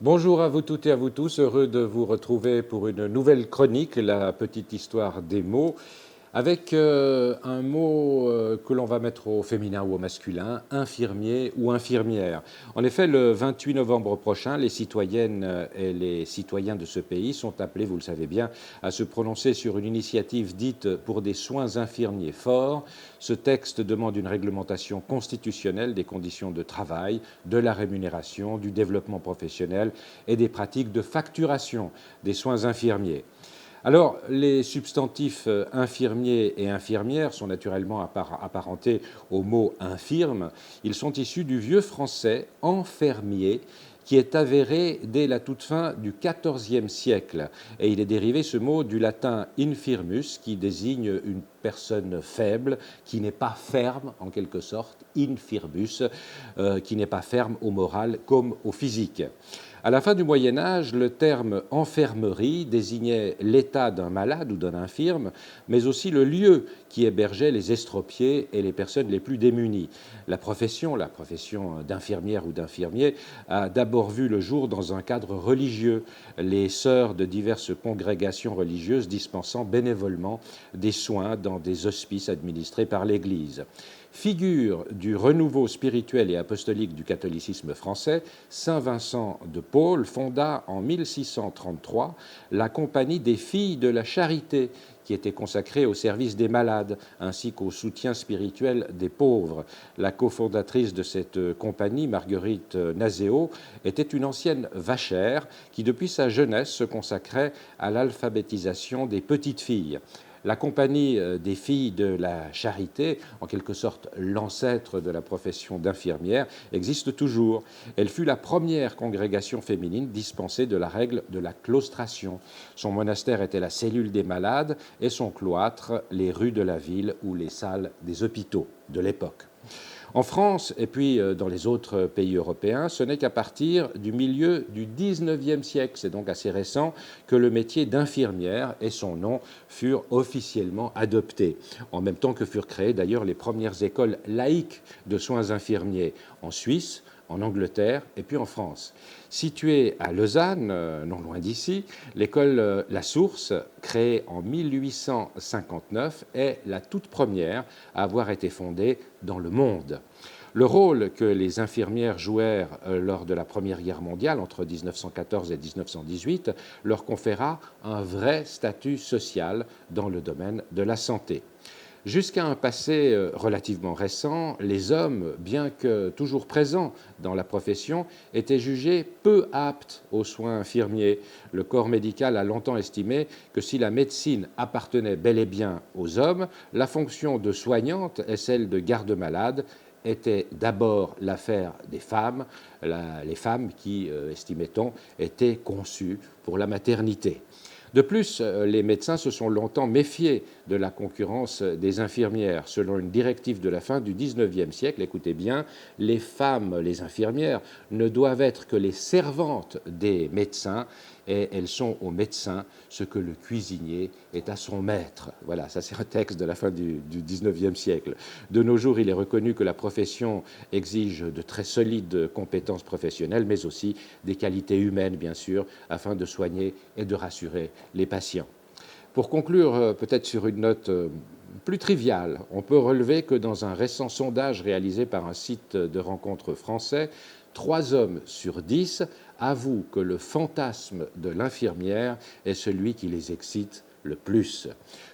Bonjour à vous toutes et à vous tous, heureux de vous retrouver pour une nouvelle chronique, la petite histoire des mots, avec un mot que l'on va mettre au féminin ou au masculin, infirmier ou infirmière. En effet, le 28 novembre prochain, les citoyennes et les citoyens de ce pays sont appelés, vous le savez bien, à se prononcer sur une initiative dite pour des soins infirmiers forts. Ce texte demande une réglementation constitutionnelle des conditions de travail, de la rémunération, du développement professionnel et des pratiques de facturation des soins infirmiers. Alors, les substantifs infirmier et infirmière sont naturellement apparentés au mot infirme. Ils sont issus du vieux français enfermier, qui est avéré dès la toute fin du XIVe siècle. Et il est dérivé, ce mot, du latin infirmus, qui désigne une personne faible, qui n'est pas ferme, en quelque sorte, infirmus, qui n'est pas ferme au moral comme au physique. À la fin du Moyen Âge, le terme enfermerie désignait l'état d'un malade ou d'un infirme, mais aussi le lieu qui hébergeait les estropiés et les personnes les plus démunies. La profession d'infirmière ou d'infirmier, a d'abord vu le jour dans un cadre religieux, les sœurs de diverses congrégations religieuses dispensant bénévolement des soins dans des hospices administrés par l'Église. Figure du renouveau spirituel et apostolique du catholicisme français, saint Vincent de Paul fonda en 1633 la Compagnie des Filles de la Charité, qui était consacrée au service des malades ainsi qu'au soutien spirituel des pauvres. La cofondatrice de cette compagnie, Marguerite Nazéo, était une ancienne vachère qui, depuis sa jeunesse, se consacrait à l'alphabétisation des petites filles. La Compagnie des Filles de la Charité, en quelque sorte l'ancêtre de la profession d'infirmière, existe toujours. Elle fut la première congrégation féminine dispensée de la règle de la claustration. Son monastère était la cellule des malades et son cloître les rues de la ville ou les salles des hôpitaux de l'époque. En France et puis dans les autres pays européens, ce n'est qu'à partir du milieu du XIXe siècle, c'est donc assez récent, que le métier d'infirmière et son nom furent officiellement adoptés, en même temps que furent créées d'ailleurs les premières écoles laïques de soins infirmiers en Suisse, en Angleterre et puis en France. Située à Lausanne, non loin d'ici, l'école La Source, créée en 1859, est la toute première à avoir été fondée dans le monde. Le rôle que les infirmières jouèrent lors de la Première Guerre mondiale, entre 1914 et 1918, leur conféra un vrai statut social dans le domaine de la santé. Jusqu'à un passé relativement récent, les hommes, bien que toujours présents dans la profession, étaient jugés peu aptes aux soins infirmiers. Le corps médical a longtemps estimé que si la médecine appartenait bel et bien aux hommes, la fonction de soignante et celle de garde-malade était d'abord l'affaire des femmes, les femmes qui, estimait-on, étaient conçues pour la maternité. De plus, les médecins se sont longtemps méfiés de la concurrence des infirmières. Selon une directive de la fin du XIXe siècle, écoutez bien, les femmes, les infirmières, ne doivent être que les servantes des médecins, et elles sont aux médecins ce que le cuisinier est à son maître. Voilà, ça c'est un texte de la fin du XIXe siècle. De nos jours, il est reconnu que la profession exige de très solides compétences professionnelles, mais aussi des qualités humaines, bien sûr, afin de soigner et de rassurer les patients. Pour conclure, peut-être sur une note plus triviale, on peut relever que dans un récent sondage réalisé par un site de rencontres français, 3 hommes sur 10 avouent que le fantasme de l'infirmière est celui qui les excite le plus.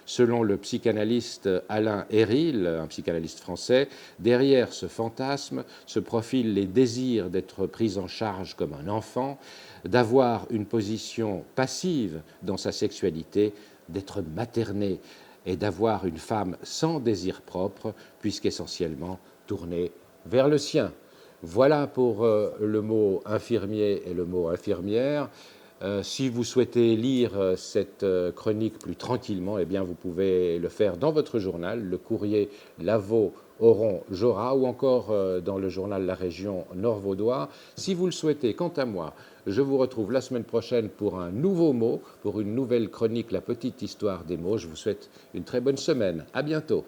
Selon le psychanalyste Alain Héril, un psychanalyste français, derrière ce fantasme se profilent les désirs d'être pris en charge comme un enfant, d'avoir une position passive dans sa sexualité, d'être materné et d'avoir une femme sans désir propre, puisqu'essentiellement tournée vers le sien. Voilà pour le mot infirmier et le mot infirmière. Si vous souhaitez lire cette chronique plus tranquillement, eh bien vous pouvez le faire dans votre journal, le courrier Lavaux-Oron-Jorat, ou encore dans le journal La Région Nord-Vaudois. Si vous le souhaitez, quant à moi, je vous retrouve la semaine prochaine pour un nouveau mot, pour une nouvelle chronique, La petite histoire des mots. Je vous souhaite une très bonne semaine. À bientôt.